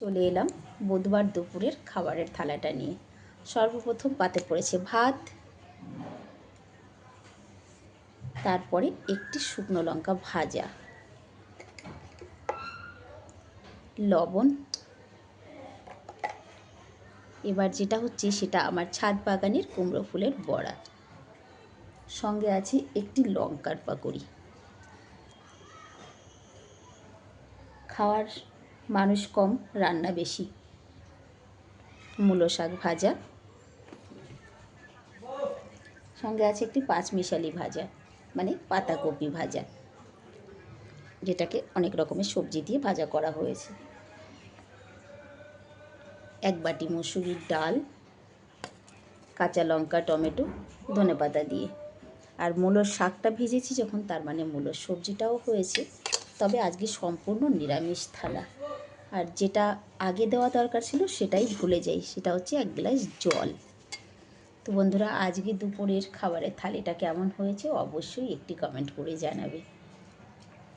চলে এলাম বুধবার দুপুরের খাবারের থালাটা নিয়ে। সর্বপ্রথম পাতে পড়েছে ভাত, তারপরে একটি শুকনো লঙ্কা ভাজা, লবণ। এবার যেটা হচ্ছে সেটা আমার ছাদ বাগানের কুমড়ো ফুলের বড়া, সঙ্গে আছে একটি লঙ্কার পাকড়ি। খাওয়ার মানুষ কম, রান্না বেশি। মূলো শাক ভাজা, সঙ্গে আছে একটি পাঁচমিশালি ভাজা, মানে পাতাকপি ভাজা, যেটাকে অনেক রকমের সবজি দিয়ে ভাজা করা হয়েছে। এক বাটি মুসুরির ডাল, কাঁচা লঙ্কা, টমেটো, ধনেপাতা দিয়ে। আর মূলোর শাকটা ভেজেছি যখন, তার মানে মূলোর সবজিটাও হয়েছে। তবে আজকে সম্পূর্ণ নিরামিষ থালা। আর যেটা আগে দেওয়া দরকার ছিল সেটাই ভুলে যাই, সেটা হচ্ছে 1 গ্লাস জল। তো বন্ধুরা, আজকে দুপুরের খাবারের থালিটা কেমন হয়েছে অবশ্যই একটি কমেন্ট করে জানাবে।